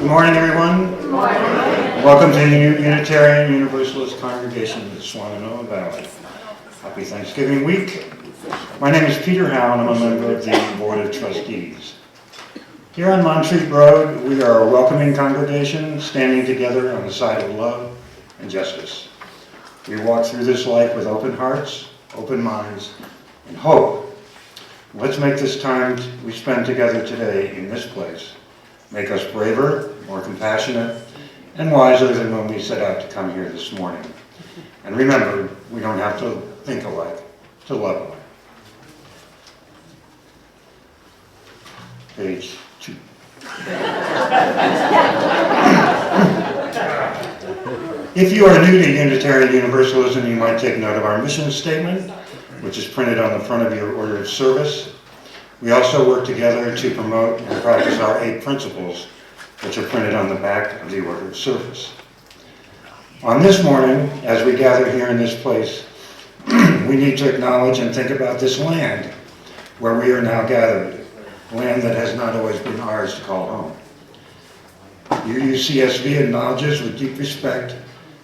Good morning, everyone. Good morning. Welcome to the Unitarian Universalist Congregation in the Shenandoah Valley. Happy Thanksgiving week. My name is Peter Howe, and I'm a member of the Board of Trustees. Here on Montreat Road, we are a welcoming congregation, standing together on the side of love and justice. We walk through this life with open hearts, open minds, and hope. Let's make this time we spend together today in this place make us braver, more compassionate, and wiser than when we set out to come here this morning. And remember, we don't have to think alike to love alike. Page 2. If you are new to Unitarian Universalism, you might take note of our mission statement, which is printed on the front of your order of service. We also work together to promote and practice our 8 principles, which are printed on the back of the order of service. On this morning, as we gather here in this place, we need to acknowledge and think about this land where we are now gathered, land that has not always been ours to call home. UUCSV acknowledges with deep respect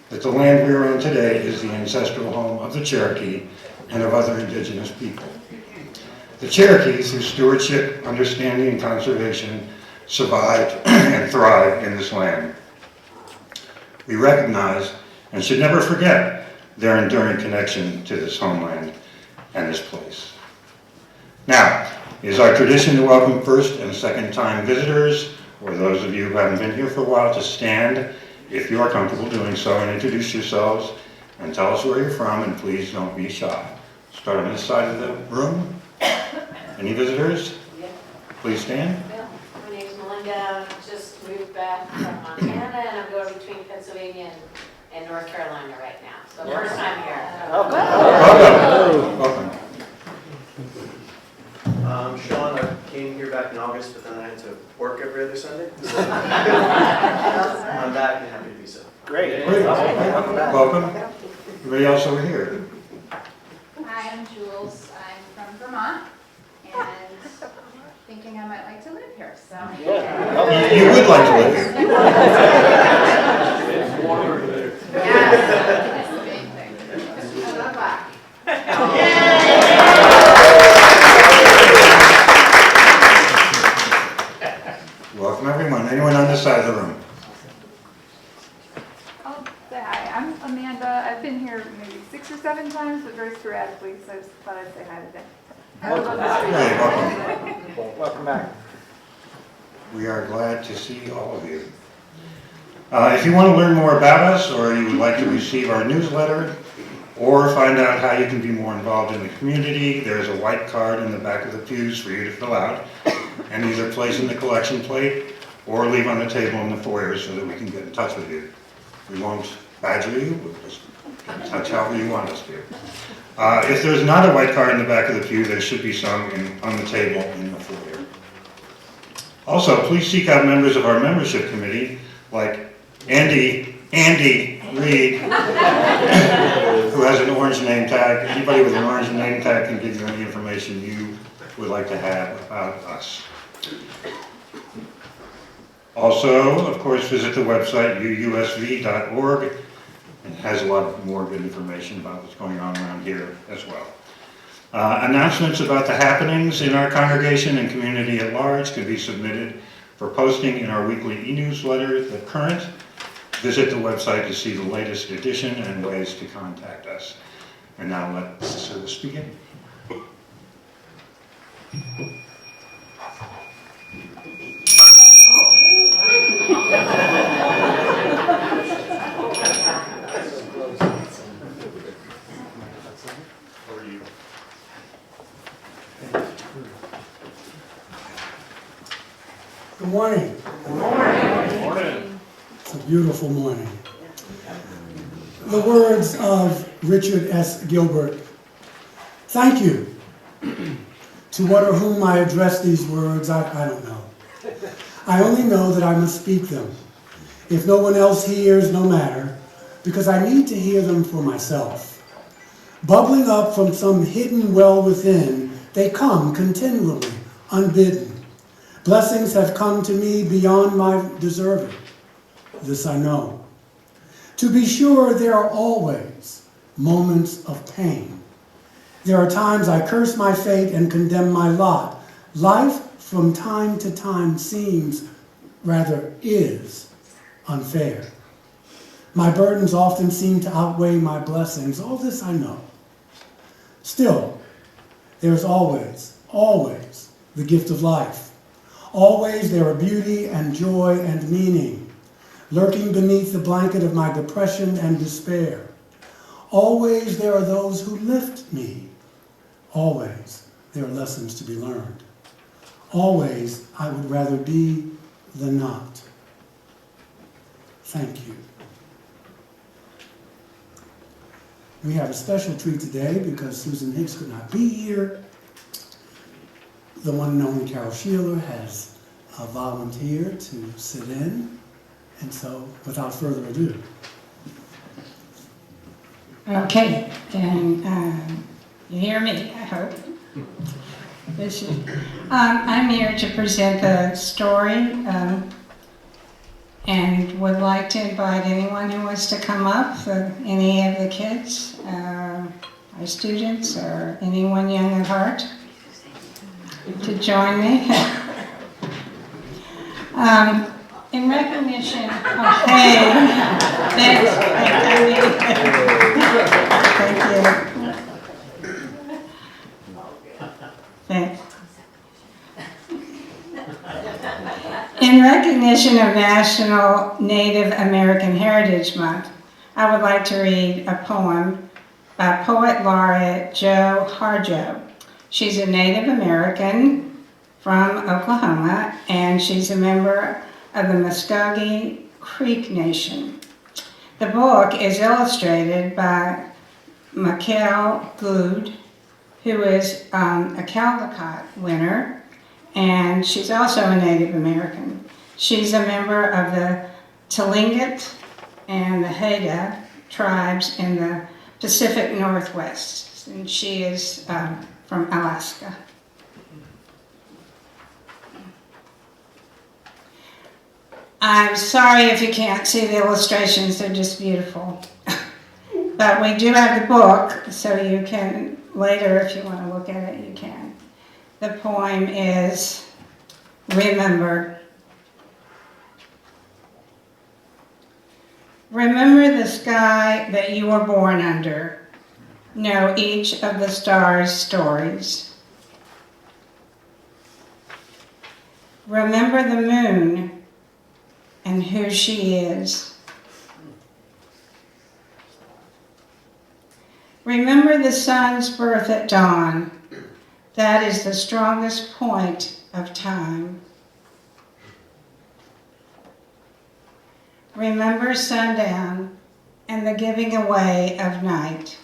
that the land we are on today is the ancestral home of the Cherokee and of other indigenous people. The Cherokee, through stewardship, understanding, and conservation, survived and thrived in this land. We recognize and should never forget their enduring connection to this homeland and this place. Now, it is our tradition to welcome first and second time visitors, or those of you who haven't been here for a while, to stand if you are comfortable doing so and introduce yourselves and tell us where you're from, and please don't be shy. Start on this side of the room. Any visitors? Please stand. My name's Melinda. Just moved back from Montana, and I'm going between Pennsylvania and North Carolina right now. So first time here. Welcome. Welcome. Sean, I came here back in August, but then I had to work every other Sunday. So I'm back and happy to be so. Great. Welcome. Anybody else over here? Hi, I'm Jules. I'm from Vermont, and thinking I might like to live here, so. You would like to live here. Yeah, that's the big thing. I love that. Welcome everyone. Anyone on this side of the room? I'll say hi. I'm Amanda. I've been here maybe 6 or 7 times, but very sporadically, so I just thought I'd say hi today. Hey, welcome. Welcome back. We are glad to see all of you. If you want to learn more about us, or you would like to receive our newsletter, or find out how you can be more involved in the community, there's a white card in the back of the pews for you to fill out, and either place in the collection plate, or leave on the table in the foyer so that we can get in touch with you. We won't badger you, we'll just get in touch however you want us to. If there's not a white card in the back of the pew, there should be some on the table in the foyer. Also, please seek out members of our membership committee, like Andy Reed, who has an orange name tag. Anybody with an orange name tag can give you any information you would like to have about us. Also, of course, visit the website uusv.org. It has a lot more good information about what's going on around here as well. Announcements about the happenings in our congregation and community at large can be submitted for posting in our weekly e-newsletter, The Current. Visit the website to see the latest edition and ways to contact us. And now let the service begin. Good morning. Good morning. It's a beautiful morning. The words of Richard S. Gilbert. Thank you. To what or whom I address these words, I don't know. I only know that I must speak them. If no one else hears, no matter, because I need to hear them for myself. Bubbling up from some hidden well within, they come continually, unbidden. Blessings have come to me beyond my deserving. This I know. To be sure, there are always moments of pain. There are times I curse my fate and condemn my lot. Life from time to time seems, rather is, unfair. My burdens often seem to outweigh my blessings. All this I know. Still, there's always the gift of life. Always there are beauty and joy and meaning, lurking beneath the blanket of my depression and despair. Always there are those who lift me. Always there are lessons to be learned. Always I would rather be than not. Thank you. We have a special treat today because Susan Hicks could not be here. The one and only Carol Sheeler has volunteered to sit in. And so, without further ado. Okay, and you hear me, I hope. I'm here to present the story and would like to invite anyone who wants to come up, any of the kids, our students, or anyone young at heart, to join me. In recognition of, thank you. Thanks. In recognition of National Native American Heritage Month, I would like to read a poem by Poet Laureate Jo Harjo. She's a Native American from Oklahoma, and she's a member of the Muskogee Creek Nation. The book is illustrated by Mikkel Good, who is a Caldecott winner, and she's also a Native American. She's a member of the Tlingit and the Haida tribes in the Pacific Northwest, and she is from Alaska. I'm sorry if you can't see the illustrations, they're just beautiful. But we do have the book, so you can, later if you want to look at it, you can. The poem is Remember. Remember the sky that you were born under. Know each of the stars' stories. Remember the moon and who she is. Remember the sun's birth at dawn. That is the strongest point of time. Remember sundown and the giving away of night.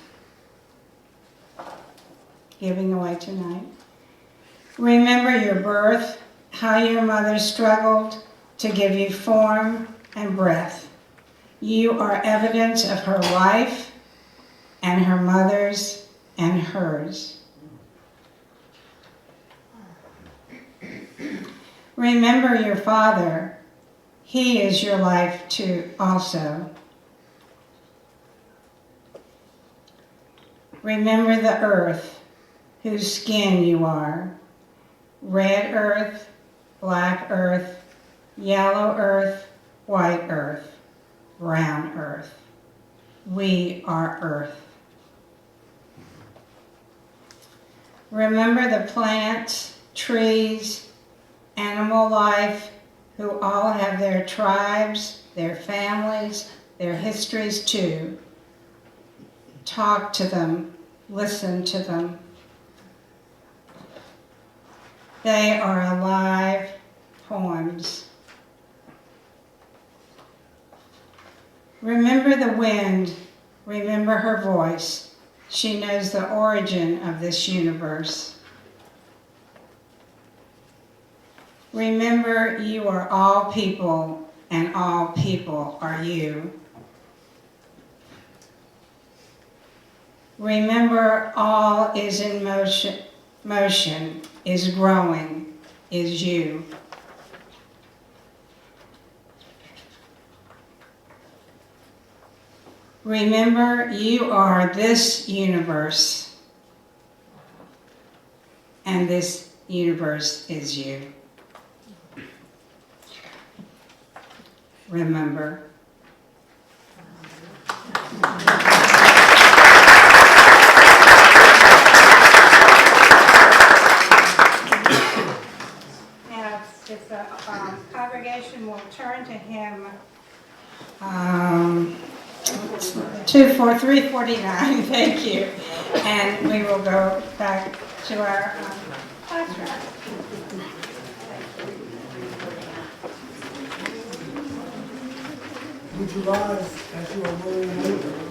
Giving away tonight. Remember your birth, how your mother struggled to give you form and breath. You are evidence of her life and her mother's and hers. Remember your father. He is your life too also. Remember the earth, whose skin you are. Red earth, black earth, yellow earth, white earth, brown earth. We are earth. Remember the plants, trees, animal life, who all have their tribes, their families, their histories too. Talk to them, listen to them. They are alive poems. Remember the wind, remember her voice. She knows the origin of this universe. Remember you are all people and all people are you. Remember all is in motion, is growing, is you. Remember, you are this universe, and this universe is you. Remember. Now, if the congregation will turn to hymn 349, thank you. And we will go back to our classroom. Would you rise as you are willing to?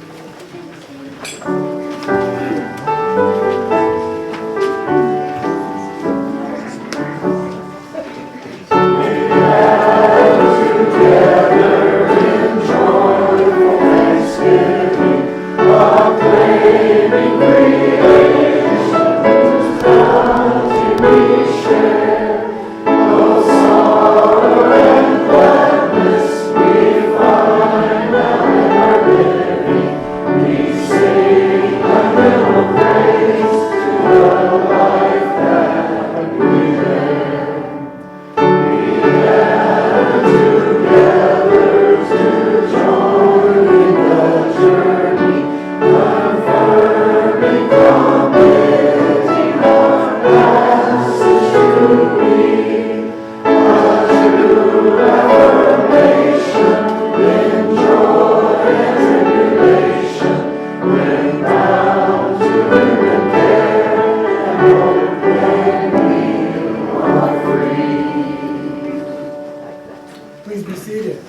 Please be seated.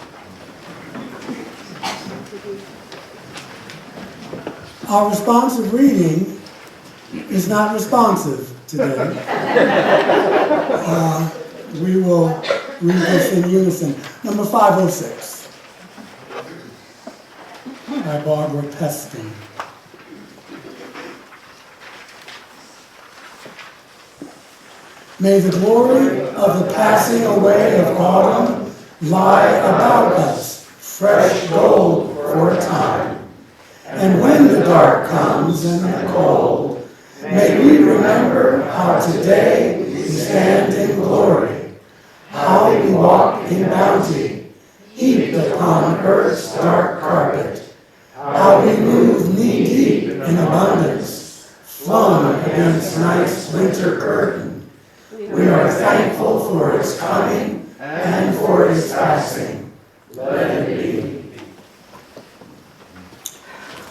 Our responsive reading is not responsive today. We will read this in unison. Number 506 by Barbara Peskin. May the glory of the passing away of autumn lie about us, fresh gold for a time. And when the dark comes and the cold, may we remember how today we stand in glory, how we walk in bounty, heaped upon earth's dark carpet, how we move knee-deep in abundance, flung against night's winter curtain. We are thankful for its coming and for its passing. Let it be.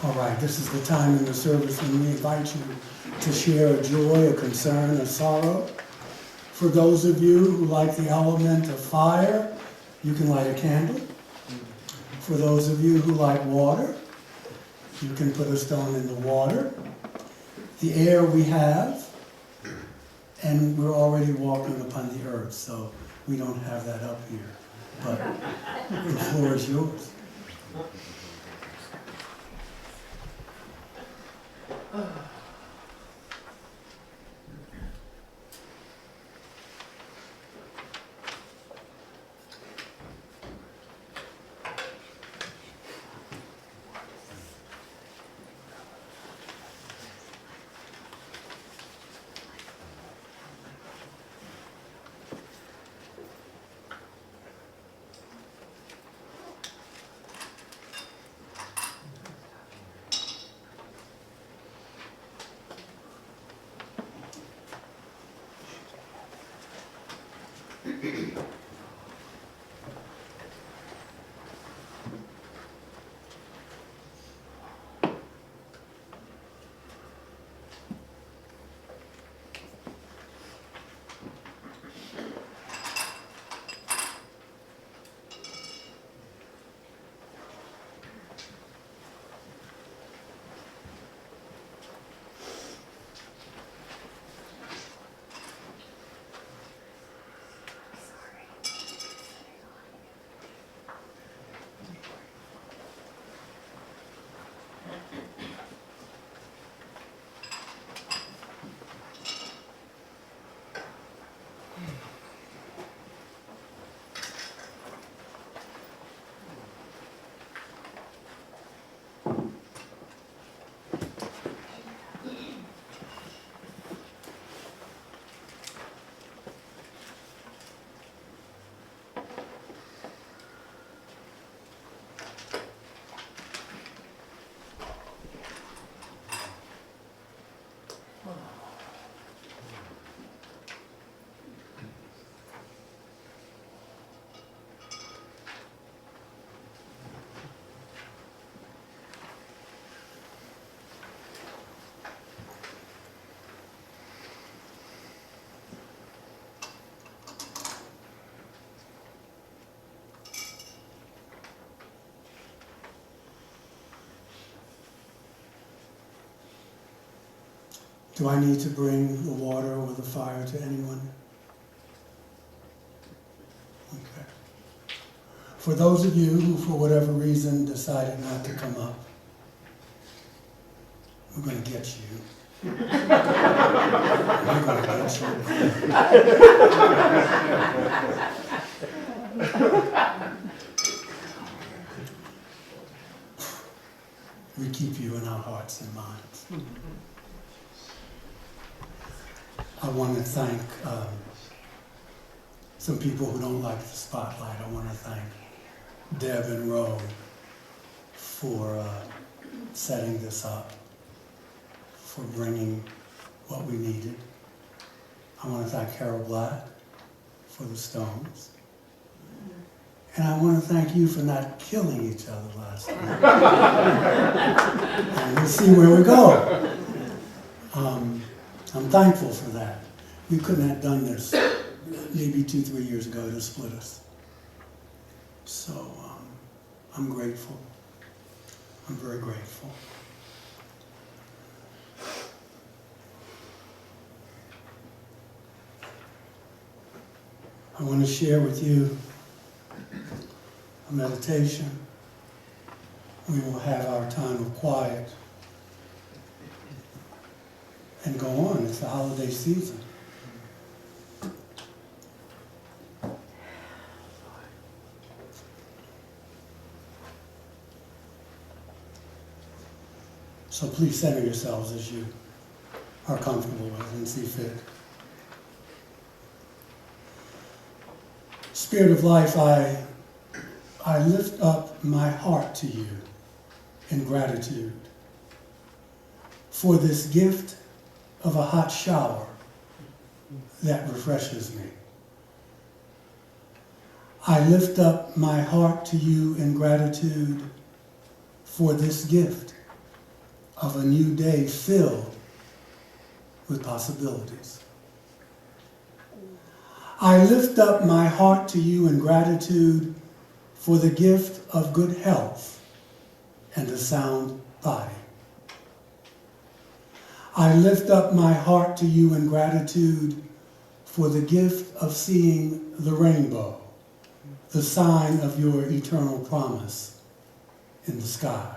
All right, this is the time in the service when we invite you to share a joy, a concern, a sorrow. For those of you who like the element of fire, you can light a candle. For those of you who like water, you can put a stone in the water. The air we have, and we're already walking upon the earth, so we don't have that up here. But the floor is yours. Do I need to bring the water or the fire to anyone? Okay. For those of you who, for whatever reason, decided not to come up, we're going to get you. We're going to get you. We keep you in our hearts and minds. I want to thank some people who don't like the spotlight. I want to thank Deb and Ro for setting this up, for bringing what we needed. I want to thank Carol Black for the stones. And I want to thank you for not killing each other last night. And we'll see where we go. I'm thankful for that. We couldn't have done this maybe 2-3 years ago to split us. So I'm grateful. I'm very grateful. I want to share with you a meditation. We will have our time of quiet and go on. It's the holiday season. So please center yourselves as you are comfortable with and see fit. Spirit of life, I lift up my heart to you in gratitude for this gift of a hot shower that refreshes me. I lift up my heart to you in gratitude for this gift of a new day filled with possibilities. I lift up my heart to you in gratitude for the gift of good health and a sound body. I lift up my heart to you in gratitude for the gift of seeing the rainbow, the sign of your eternal promise in the sky.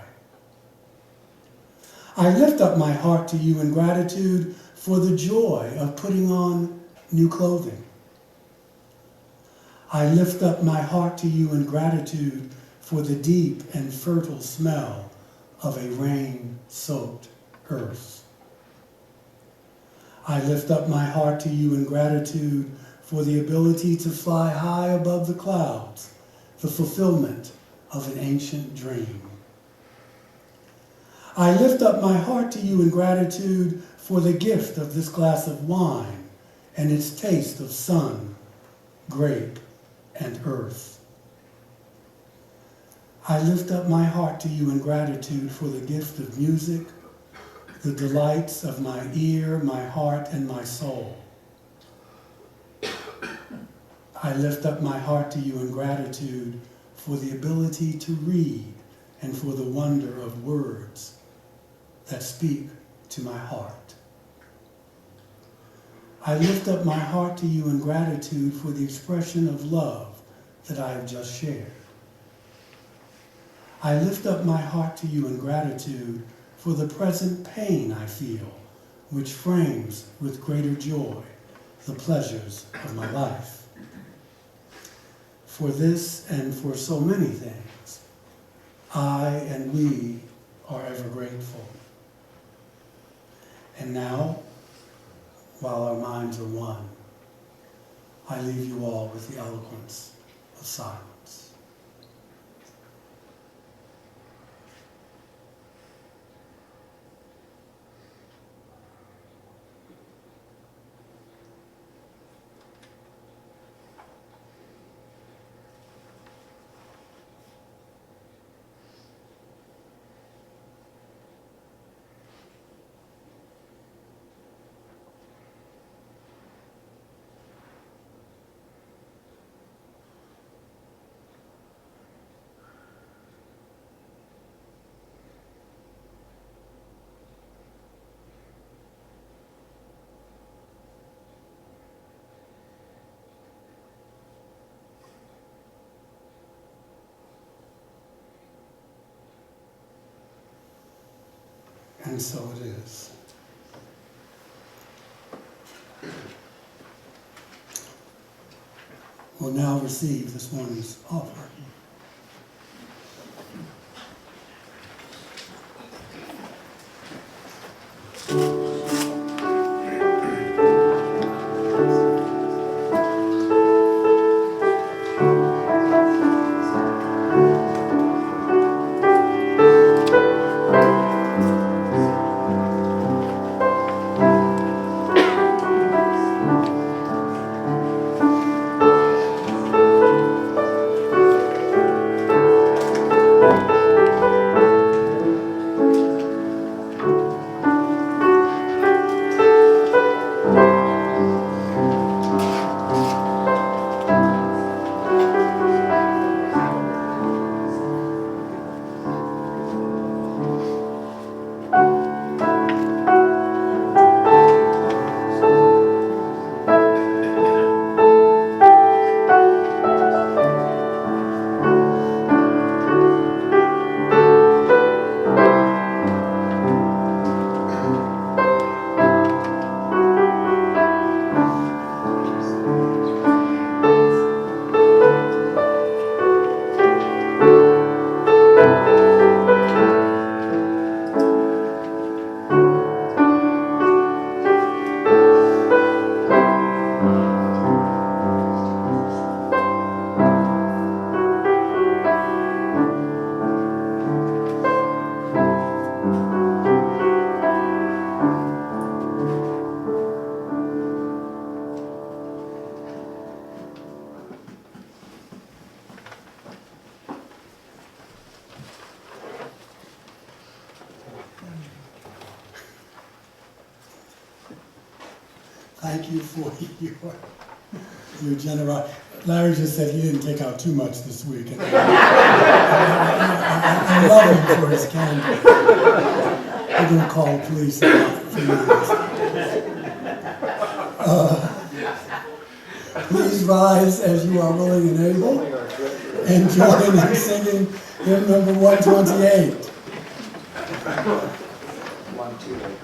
I lift up my heart to you in gratitude for the joy of putting on new clothing. I lift up my heart to you in gratitude for the deep and fertile smell of a rain-soaked earth. I lift up my heart to you in gratitude for the ability to fly high above the clouds, the fulfillment of an ancient dream. I lift up my heart to you in gratitude for the gift of this glass of wine and its taste of sun, grape, and earth. I lift up my heart to you in gratitude for the gift of music, the delights of my ear, my heart, and my soul. I lift up my heart to you in gratitude for the ability to read and for the wonder of words that speak to my heart. I lift up my heart to you in gratitude for the expression of love that I have just shared. I lift up my heart to you in gratitude for the present pain I feel, which frames with greater joy the pleasures of my life. For this and for so many things, I and we are ever grateful. And now, while our minds are one, I leave you all with the eloquence of silence. And so it is. We'll now receive this morning's offering. Thank you for your generosity. Larry just said he didn't take out too much this week. And I love him for his candor. I'm going to call the police in about 3 minutes. Please rise as you are willing and able and join in singing hymn number 128. 128.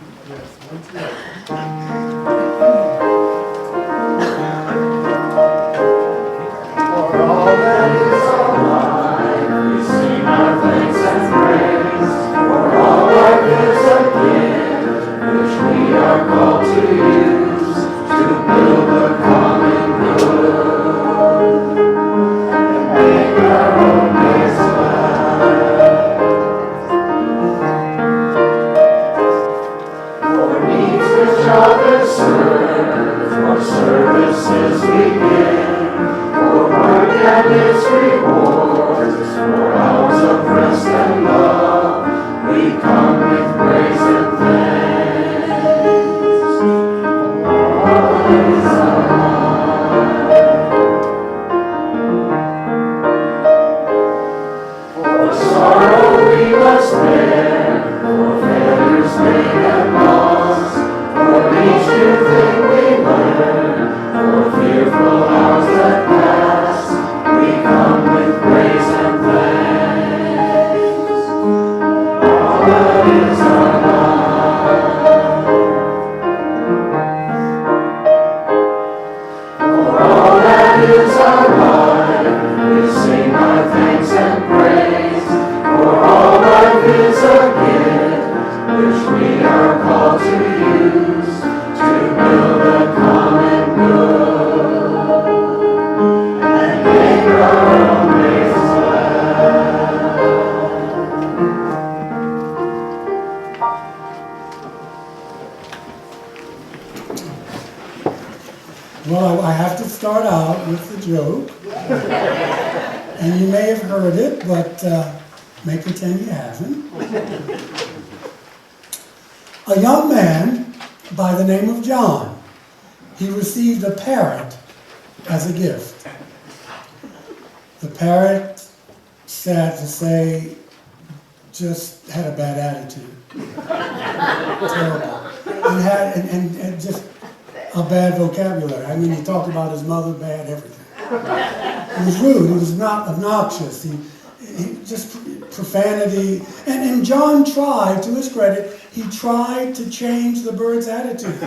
Well, I have to start out with the joke. And you may have heard it, but may pretend you haven't. A young man by the name of John, he received a parrot as a gift. The parrot, sad to say, just had a bad attitude. Terrible. And just a bad vocabulary. I mean, he talked about his mother bad, everything. He was rude, he was not obnoxious, he just profanity. And John tried, to his credit, he tried to change the bird's attitude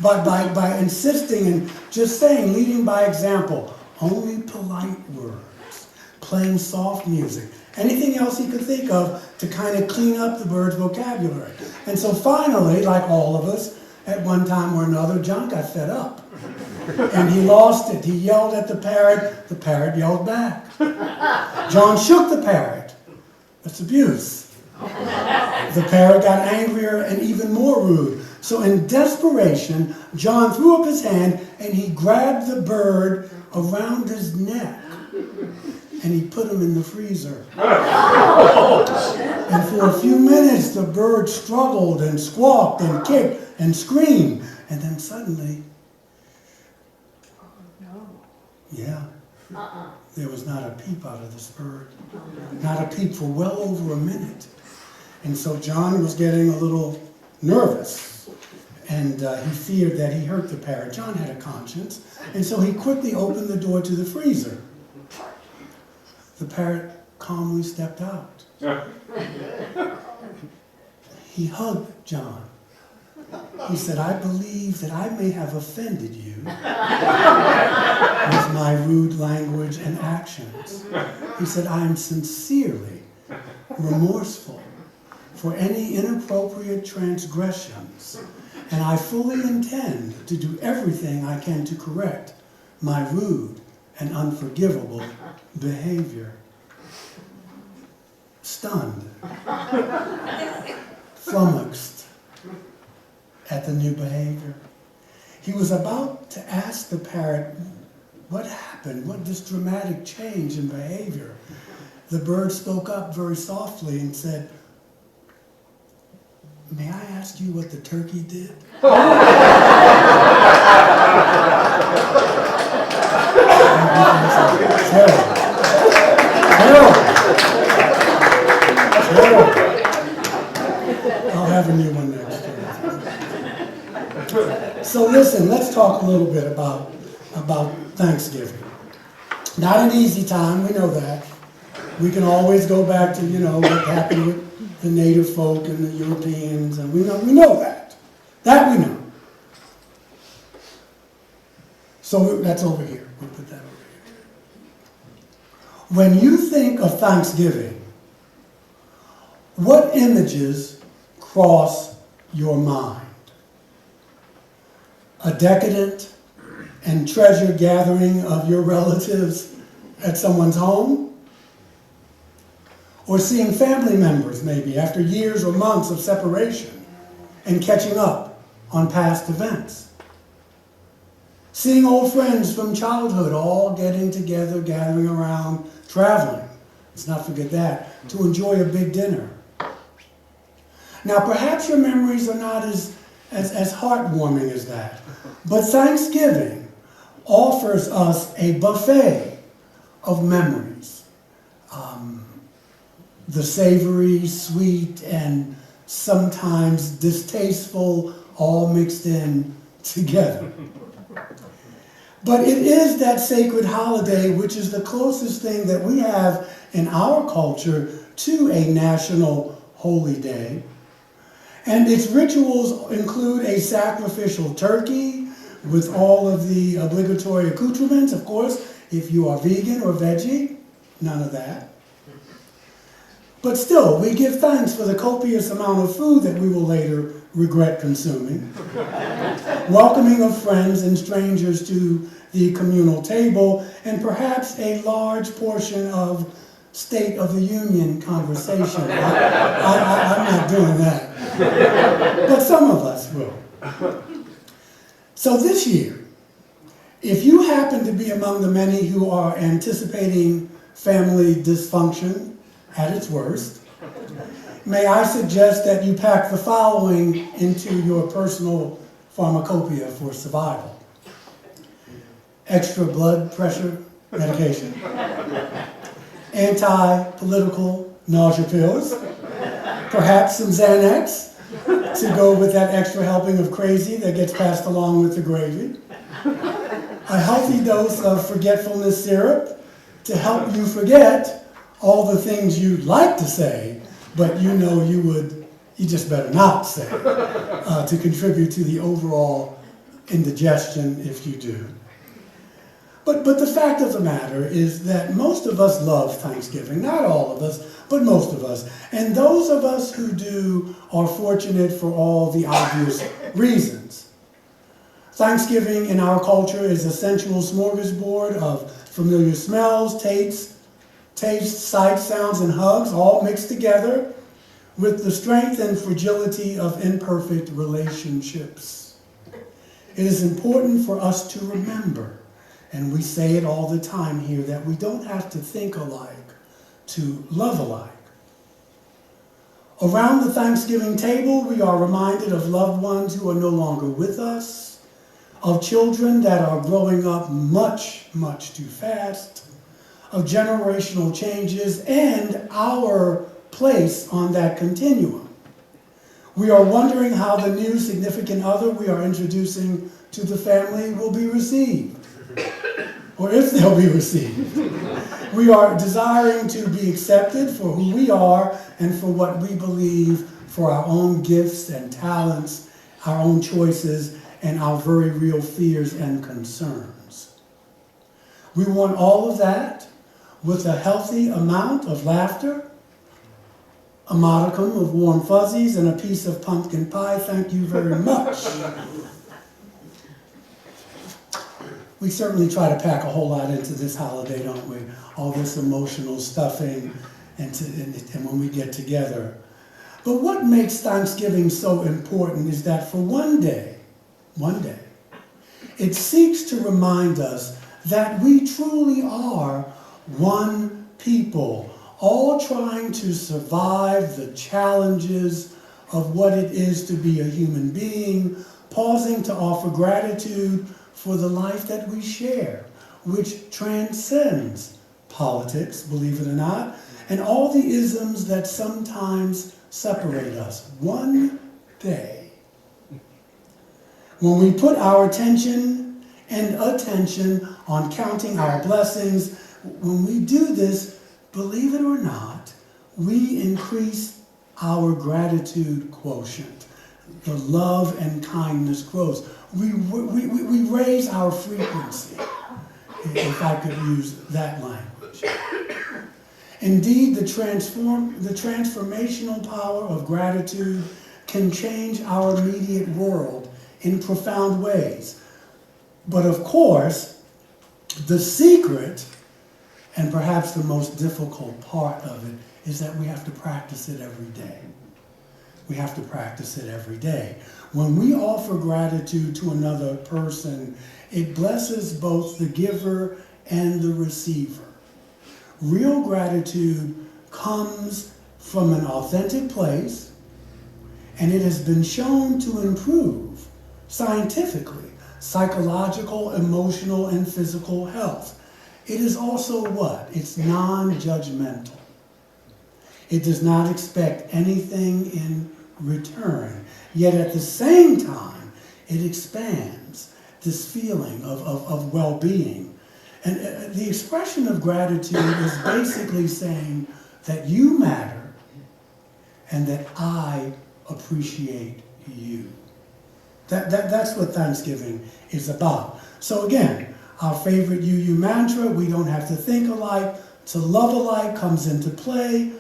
by insisting and just saying, leading by example, only polite words, playing soft music, anything else he could think of to kind of clean up the bird's vocabulary. And so finally, like all of us, at one time or another, John got fed up. And he lost it. He yelled at the parrot yelled back. John shook the parrot. That's abuse. The parrot got angrier and even more rude. So in desperation, John threw up his hand and he grabbed the bird around his neck. And he put him in the freezer. And for a few minutes, the bird struggled and squawked and kicked and screamed. And then suddenly, there was not a peep out of this bird. Not a peep for well over a minute. And so John was getting a little nervous. And he feared that he hurt the parrot. John had a conscience. And so he quickly opened the door to the freezer. The parrot calmly stepped out. He hugged John. He said, I believe that I may have offended you with my rude language and actions. He said, I am sincerely remorseful for any inappropriate transgressions, and I fully intend to do everything I can to correct my rude and unforgivable behavior. Stunned, flummoxed at the new behavior, he was about to ask the parrot what happened, what this dramatic change in behavior. The bird spoke up very softly and said, may I ask you what the turkey did? talk a little bit about Thanksgiving. Not an easy time, we know that. We can always go back to, what happened with the native folk and the Europeans, and we know that. That we know. So that's over here. We'll put that over here. When you think of Thanksgiving, what images cross your mind? A decadent and treasured gathering of your relatives at someone's home? Or seeing family members, maybe, after years or months of separation and catching up on past events? Seeing old friends from childhood all getting together, gathering around, traveling, let's not forget that, to enjoy a big dinner. Now, perhaps your memories are not as heartwarming as that, but Thanksgiving offers us a buffet of memories. The savory, sweet, and sometimes distasteful all mixed in together. But it is that sacred holiday which is the closest thing that we have in our culture to a national holy day. And its rituals include a sacrificial turkey with all of the obligatory accoutrements. Of course, if you are vegan or veggie, none of that. But still, we give thanks for the copious amount of food that we will later regret consuming. Welcoming of friends and strangers to the communal table, and perhaps a large portion of State of the Union conversation. I'm not doing that. But some of us will. So this year, if you happen to be among the many who are anticipating family dysfunction at its worst, may I suggest that you pack the following into your personal pharmacopoeia for survival. Extra blood pressure medication, anti-political nausea pills, perhaps some Xanax to go with that extra helping of crazy that gets passed along with the gravy, a healthy dose of forgetfulness syrup to help you forget all the things you'd like to say, but you just better not say, to contribute to the overall indigestion if you do. But the fact of the matter is that most of us love Thanksgiving. Not all of us, but most of us. And those of us who do are fortunate for all the obvious reasons. Thanksgiving in our culture is a sensual smorgasbord of familiar smells, tastes, sights, sounds, and hugs, all mixed together with the strength and fragility of imperfect relationships. It is important for us to remember, and we say it all the time here, that we don't have to think alike to love alike. Around the Thanksgiving table, we are reminded of loved ones who are no longer with us, of children that are growing up much, much too fast, of generational changes, and our place on that continuum. We are wondering how the new significant other we are introducing to the family will be received, or if they'll be received. We are desiring to be accepted for who we are and for what we believe, for our own gifts and talents, our own choices, and our very real fears and concerns. We want all of that with a healthy amount of laughter, a modicum of warm fuzzies, and a piece of pumpkin pie. Thank you very much. We certainly try to pack a whole lot into this holiday, don't we? All this emotional stuffing and when we get together. But what makes Thanksgiving so important is that for one day, it seeks to remind us that we truly are one people, all trying to survive the challenges of what it is to be a human being, pausing to offer gratitude for the life that we share, which transcends politics, believe it or not, and all the isms that sometimes separate us. One day. When we put our attention on counting our blessings, when we do this, believe it or not, we increase our gratitude quotient. The love and kindness grows. We raise our frequency, if I could use that language. Indeed, the transformational power of gratitude can change our immediate world in profound ways. But of course, the secret, and perhaps the most difficult part of it, is that we have to practice it every day. We have to practice it every day. When we offer gratitude to another person, it blesses both the giver and the receiver. Real gratitude comes from an authentic place, and it has been shown to improve scientifically psychological, emotional, and physical health. It is also what? It's non-judgmental. It does not expect anything in return. Yet at the same time, it expands this feeling of well-being. And the expression of gratitude is basically saying that you matter and that I appreciate you. That's what Thanksgiving is about. So again, our favorite you mantra, we don't have to think alike, to love alike, comes into play.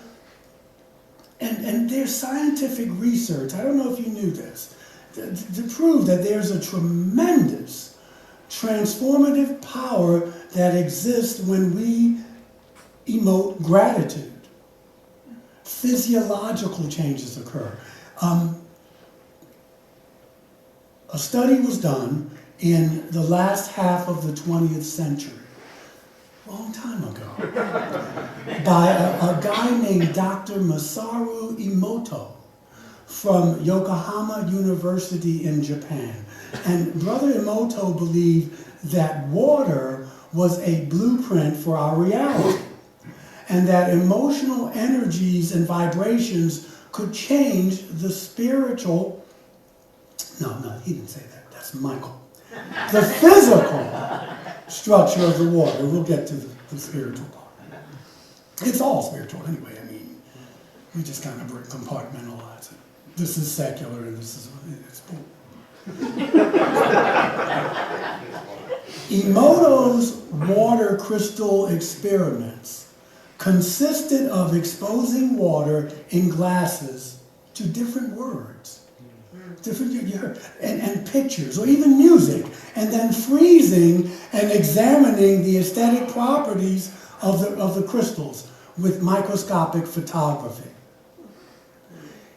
And there's scientific research, I don't know if you knew this, to prove that there's a tremendous transformative power that exists when we emote gratitude. Physiological changes occur. A study was done in the last half of the 20th century, a long time ago, by a guy named Dr. Masaru Emoto from Yokohama University in Japan. And Brother Emoto believed that water was a blueprint for our reality, and that emotional energies and vibrations could change the spiritual, no, he didn't say that, that's Michael. The physical structure of the water. We'll get to the spiritual part. It's all spiritual anyway. I mean, we just kind of compartmentalize it. This is secular and this is, it's cool. Emoto's water crystal experiments consisted of exposing water in glasses to different words. And pictures, or even music, and then freezing and examining the aesthetic properties of the crystals with microscopic photography.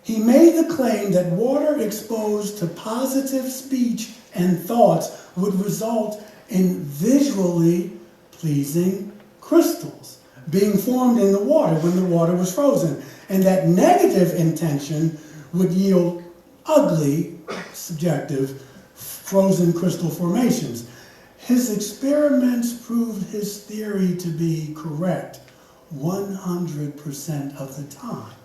He made the claim that water exposed to positive speech and thoughts would result in visually pleasing crystals being formed in the water when the water was frozen, and that negative intention would yield ugly, subjective, frozen crystal formations. His experiments proved his theory to be correct 100% of the time.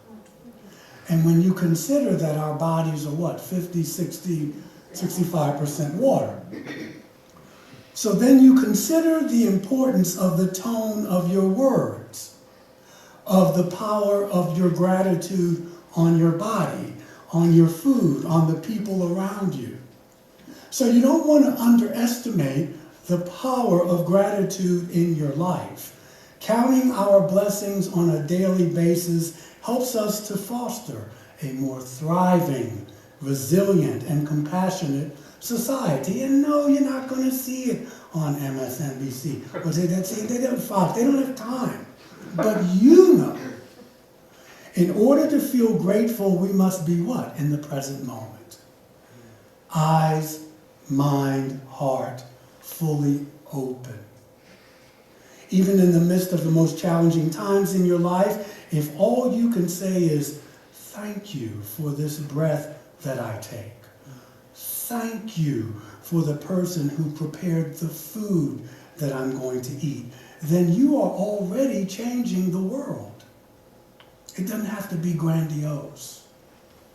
And when you consider that our bodies are what, 50, 60, 65% water. So then you consider the importance of the tone of your words, of the power of your gratitude on your body, on your food, on the people around you. So you don't want to underestimate the power of gratitude in your life. Counting our blessings on a daily basis helps us to foster a more thriving, resilient, and compassionate society. And no, you're not going to see it on MSNBC. Or they don't Fox. They don't have time. But you know. In order to feel grateful, we must be what? In the present moment. Eyes, mind, heart, fully open. Even in the midst of the most challenging times in your life, if all you can say is, thank you for this breath that I take. Thank you for the person who prepared the food that I'm going to eat. Then you are already changing the world. It doesn't have to be grandiose.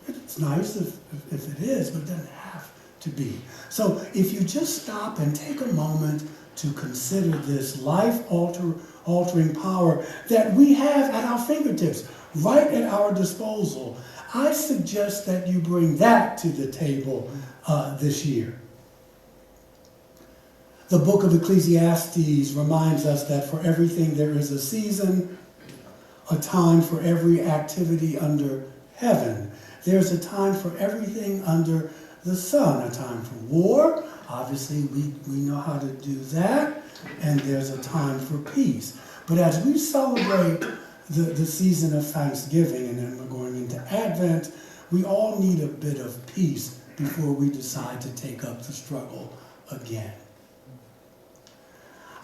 It's nice if it is, but it doesn't have to be. So if you just stop and take a moment to consider this life-altering power that we have at our fingertips, right at our disposal, I suggest that you bring that to the table this year. The book of Ecclesiastes reminds us that for everything there is a season, a time for every activity under heaven. There's a time for everything under the sun, a time for war. Obviously, we know how to do that. And there's a time for peace. But as we celebrate the season of Thanksgiving, and then we're going into Advent, we all need a bit of peace before we decide to take up the struggle again.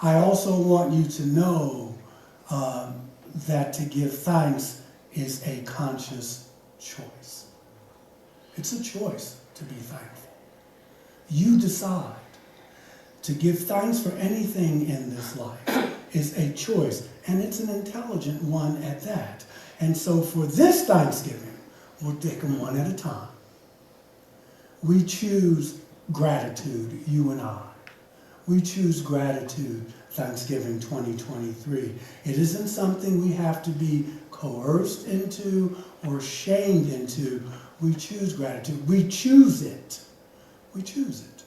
I also want you to know that to give thanks is a conscious choice. It's a choice to be thankful. You decide. To give thanks for anything in this life is a choice, and it's an intelligent one at that. And so for this Thanksgiving, we'll take them one at a time. We choose gratitude, you and I. We choose gratitude, Thanksgiving 2023. It isn't something we have to be coerced into or shamed into. We choose gratitude. We choose it. We choose it.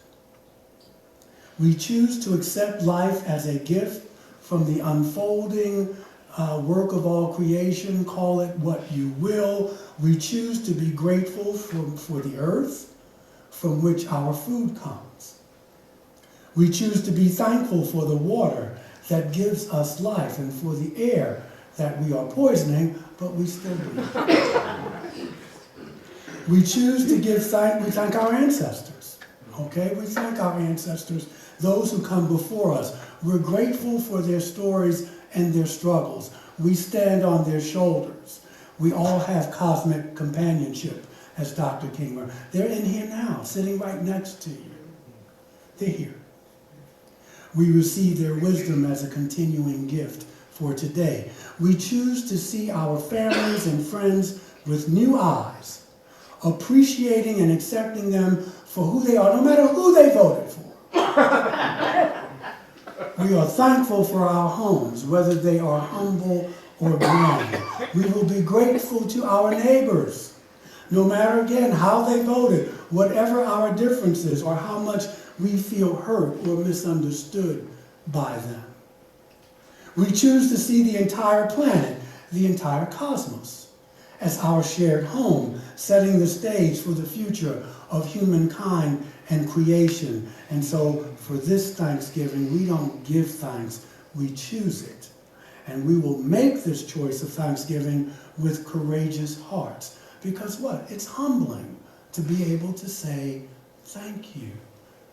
We choose to accept life as a gift from the unfolding work of all creation. Call it what you will. We choose to be grateful for the earth from which our food comes. We choose to be thankful for the water that gives us life and for the air that we are poisoning, but we still breathe. We choose to give thanks. We thank our ancestors. Okay? We thank our ancestors, those who come before us. We're grateful for their stories and their struggles. We stand on their shoulders. We all have cosmic companionship, as Dr. King. They're in here now, sitting right next to you. They're here. We receive their wisdom as a continuing gift for today. We choose to see our families and friends with new eyes, appreciating and accepting them for who they are, no matter who they voted for. We are thankful for our homes, whether they are humble or grand. We will be grateful to our neighbors, no matter, again, how they voted, whatever our differences or how much we feel hurt or misunderstood by them. We choose to see the entire planet, the entire cosmos, as our shared home, setting the stage for the future of humankind and creation. And so for this Thanksgiving, we don't give thanks, we choose it. And we will make this choice of thanksgiving with courageous hearts. Because what? It's humbling to be able to say, thank you.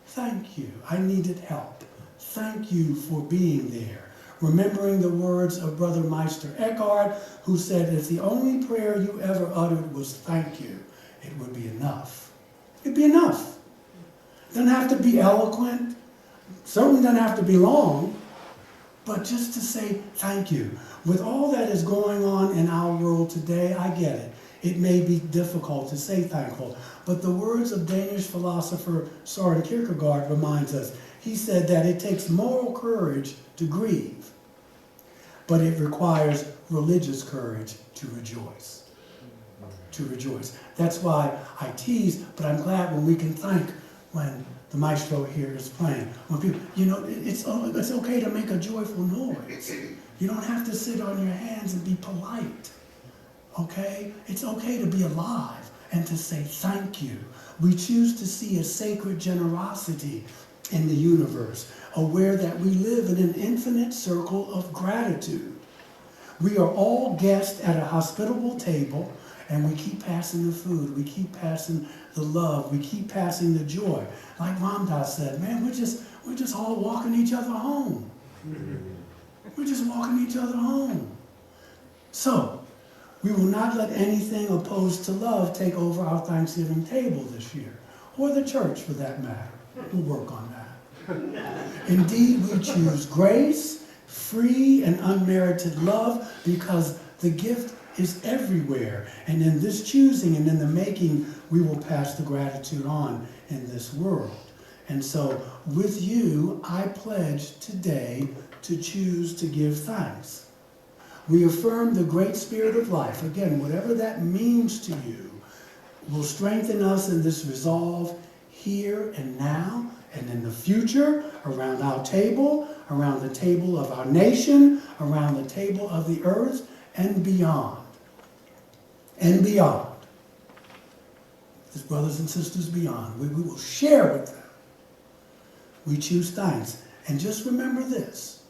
Thank you. I needed help. Thank you for being there. Remembering the words of Brother Meister Eckhart, who said, if the only prayer you ever uttered was thank you, it would be enough. It'd be enough. It doesn't have to be eloquent. Certainly doesn't have to be long. But just to say thank you. With all that is going on in our world today, I get it. It may be difficult to say thankful. But the words of Danish philosopher Søren Kierkegaard reminds us. He said that it takes moral courage to grieve, but it requires religious courage to rejoice. To rejoice. That's why I tease, but I'm glad when we can thank when the maestro here is playing. When people, it's okay to make a joyful noise. You don't have to sit on your hands and be polite. Okay? It's okay to be alive and to say thank you. We choose to see a sacred generosity in the universe, aware that we live in an infinite circle of gratitude. We are all guests at a hospitable table, and we keep passing the food, we keep passing the love, we keep passing the joy. Like Ramdas said, man, we're just all walking each other home. We're just walking each other home. So, we will not let anything opposed to love take over our Thanksgiving table this year, or the church for that matter. We'll work on that. Indeed, we choose grace, free and unmerited love, because the gift is everywhere. And in this choosing and in the making, we will pass the gratitude on in this world. And so with you, I pledge today to choose to give thanks. We affirm the great spirit of life. Again, whatever that means to you will strengthen us in this resolve here and now and in the future, around our table, around the table of our nation, around the table of the earth, and beyond. And beyond. His brothers and sisters beyond. We will share with them. We choose thanks. And just remember this.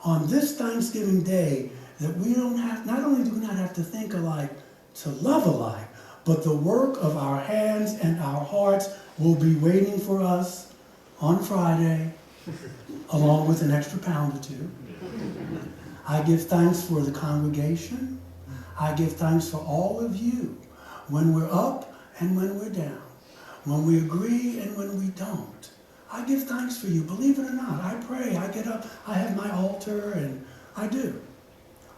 On this Thanksgiving Day, that we don't have, not only do we not have to think alike, to love alike, but the work of our hands and our hearts will be waiting for us on Friday, along with an extra pound or two. I give thanks for the congregation. I give thanks for all of you, when we're up and when we're down, when we agree and when we don't. I give thanks for you, believe it or not. I pray, I get up, I have my altar, and I do.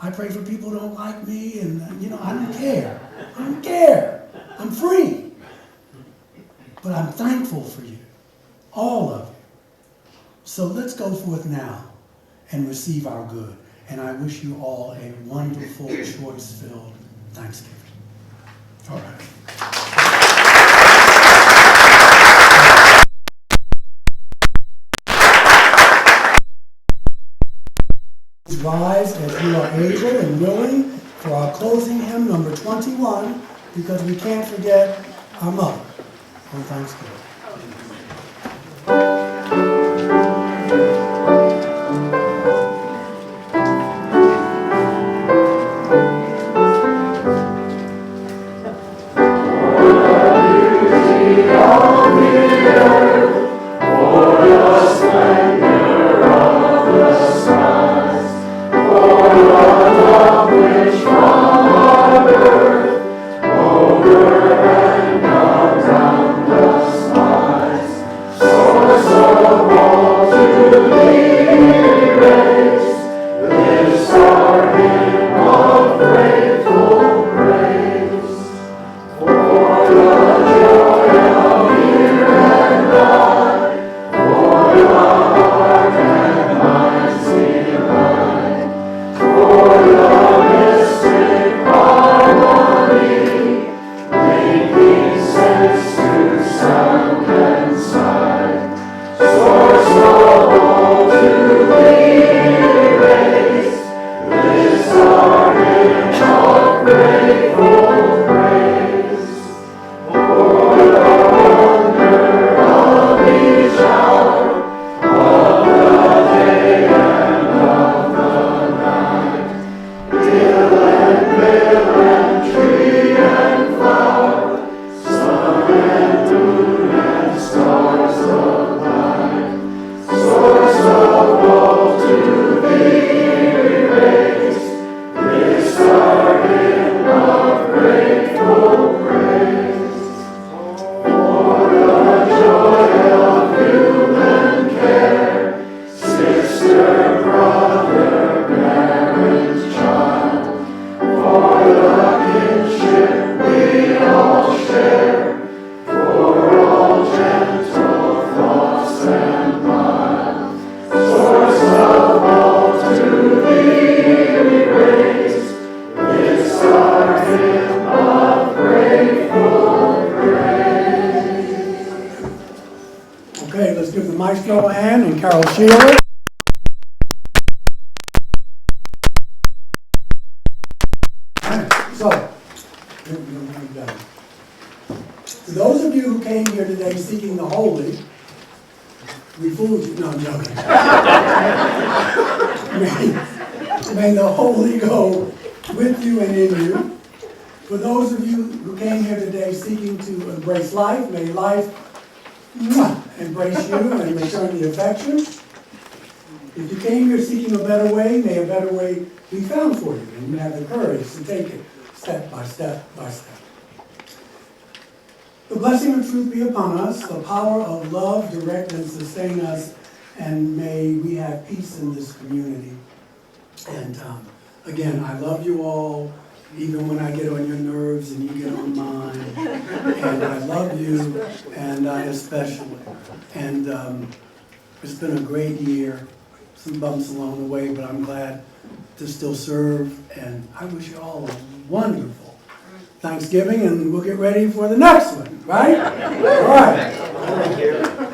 I pray for people who don't like me, and I don't care. I don't care. I'm free. But I'm thankful for you, all of you. So let's go forth now and receive our good. And I wish you all a wonderful, choice-filled Thanksgiving. All right. Rise as you are able and willing for our closing hymn, number 21, because we can't forget our mother on Thanksgiving. Okay, let's give the maestro a hand and Carol Shearer. So, to those of you who came here today seeking the holy, we fooled you. No, I'm joking. May the holy go with you and in you. For those of you who came here today seeking to embrace life, may life embrace you and return the affection. If you came here seeking a better way, may a better way be found for you, and you have the courage to take it step by step by step. The blessing of truth be upon us, the power of love direct and sustain us, and may we have peace in this community. And again, I love you all. even when I get on your nerves and you get on mine. And I love you, and I especially. And it's been a great year. Some bumps along the way, but I'm glad to still serve. And I wish you all a wonderful Thanksgiving, and we'll get ready for the next one, right? All right. Thank you.